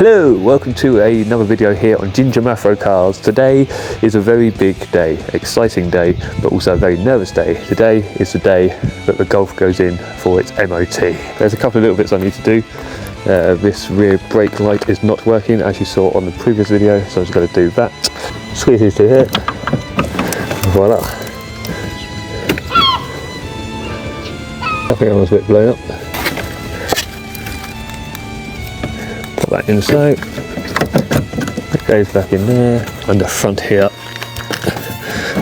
Hello, welcome to another video here on Gingermafro cars. Today is a very big day, exciting day, but also a very nervous day. Today is the day that the Golf goes in for its MOT. There's a couple of little bits I need to do. This rear brake light is not working as you saw on the previous video, so I'm just going to do that. Squeeze these two here. Voila. I think I was a bit blown up. That inside, it goes back in there, and the front here,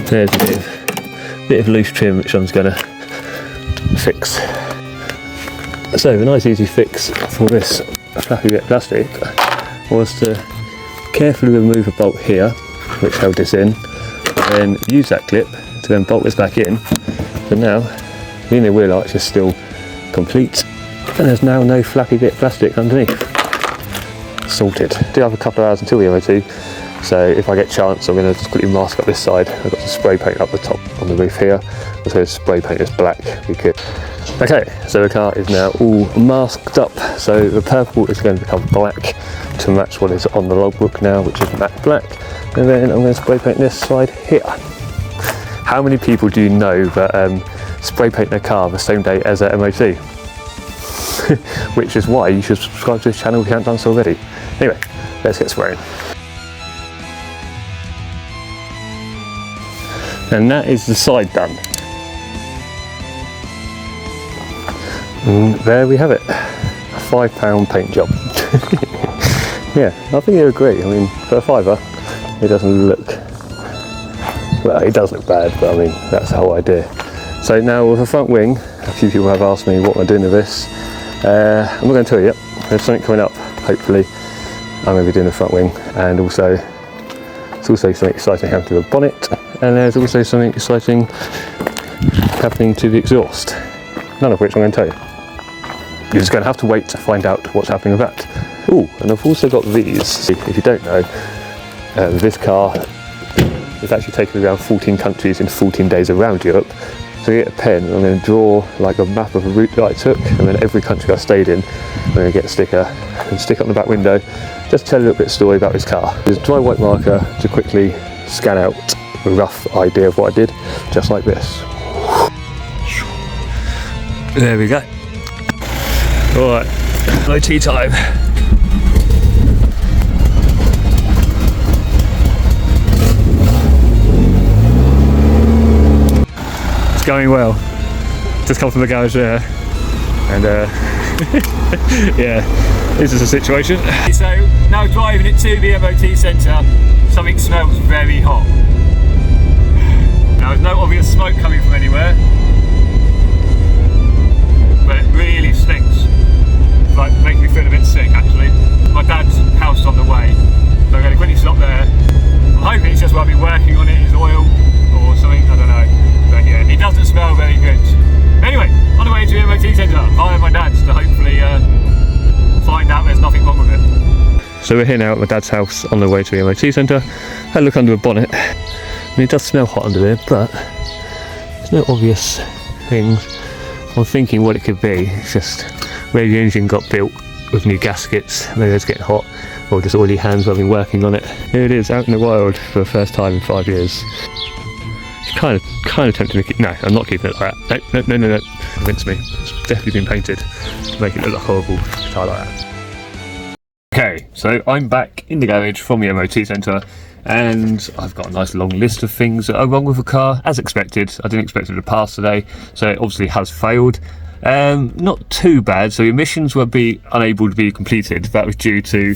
there's a bit of loose trim which I'm just going to fix. So the nice easy fix for this flappy bit of plastic was to carefully remove a bolt here which held this in, and then use that clip to then bolt this back in. So now the inner wheel arch is still complete and there's now no flappy bit of plastic underneath. Sorted. Do have a couple of hours until the MOT, so if I get a chance I'm going to just quickly mask up this side. I've got some spray paint up the top on the roof here, so spray paint is black. We could. Okay, so the car is now all masked up, so the purple is going to become black to match what is on the logbook now, which is matte black, and then I'm going to spray paint this side here. How many people do you know that spray paint their car the same day as their MOT? Which is why you should subscribe to this channel if you haven't done so already. Anyway, let's get spraying. And that is the side done. And there we have it, a £5 paint job. Yeah, I think you agree. I mean, for a £5, it doesn't look, well, it does look bad, but I mean, that's the whole idea. So now with the front wing, a few people have asked me what am I doing with this. I'm not going to tell you yet. There's something coming up, hopefully. I'm going to be doing the front wing, and also there's also something exciting happening to the bonnet, and there's also something exciting happening to the exhaust, none of which I'm going to tell you. You're just going to have to wait to find out what's happening with that. Ooh, and I've also got these. If you don't know, this car is actually taken around 14 countries in 14 days around Europe. So I get a pen and I'm going to draw like a map of a route that I took, and then every country I stayed in I'm going to get a sticker and stick it on the back window just to tell a little bit of story about this car. There's a dry white marker to quickly scan out a rough idea of what I did, just like this. There we go. Alright, MOT time. Going well. Just come from the garage there, and yeah, this is the situation. So now driving it to the MOT centre, something smells very hot. Now there's no obvious smoke coming from anywhere, but it really stinks. It's like making me feel a bit sick actually. My dad's house on the way, so I'm going to quickly stop there. I'm hoping it's just where I'll be working on it, his oil or something, I don't know. But yeah, it doesn't smell very good. Anyway, on the way to the MOT centre via my dad's to hopefully find out there's nothing wrong with it. So we're here now at my dad's house on the way to the MOT centre. Had a look under the bonnet. I mean, it does smell hot under there, but there's no obvious things. I'm thinking what it could be. It's just maybe the engine got built with new gaskets, maybe it's getting hot, or just oily hands while I've been working on it. Here it is, out in the wild for the first time in 5 years. Kind of tempting to keep. No, I'm not keeping it like that. No. Convince me. It's definitely been painted to make it look like horrible car like that. Okay, so I'm back in the garage from the MOT centre, and I've got a nice long list of things that are wrong with the car, as expected. I didn't expect it to pass today, so it obviously has failed. Not too bad. So emissions will be unable to be completed. That was due to,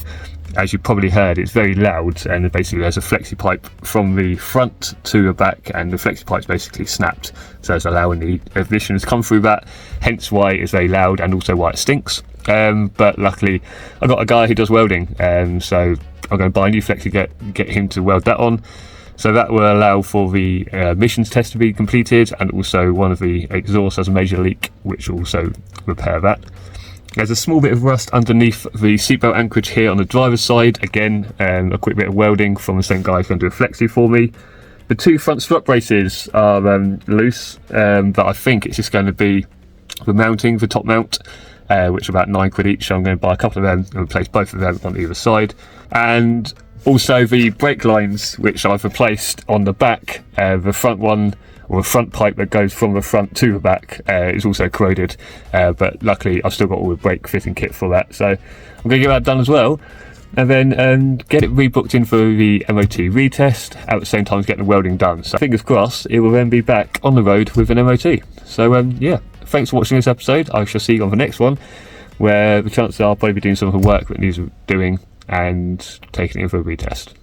as you probably heard, it's very loud, and basically there's a flexi pipe from the front to the back, and the flexi pipe's basically snapped, so it's allowing the emissions to come through that, hence why it's very loud and also why it stinks. But luckily I got a guy who does welding, so I'm going to buy a new flexi, get him to weld that on, so that will allow for the emissions test to be completed, and also one of the exhausts has a major leak, which will also repair that. There's a small bit of rust underneath the seatbelt anchorage here on the driver's side. Again, a quick bit of welding from the same guy who's going to do a flexi for me. The two front strut braces are loose, but I think it's just going to be the mounting, the top mount. which are about £9 each. So I'm going to buy a couple of them and replace both of them on either side. And also the brake lines, which I've replaced on the back. The front one, or the front pipe that goes from the front to the back, is also corroded, but luckily I've still got all the brake fitting kit for that, so I'm going to get that done as well, and then get it rebooked in for the MOT retest at the same time as getting the welding done. So fingers crossed it will then be back on the road with an MOT. So yeah, thanks for watching this episode. I shall see you on the next one, where the chances are I'll probably be doing some of the work that needs doing and taking it in for a retest.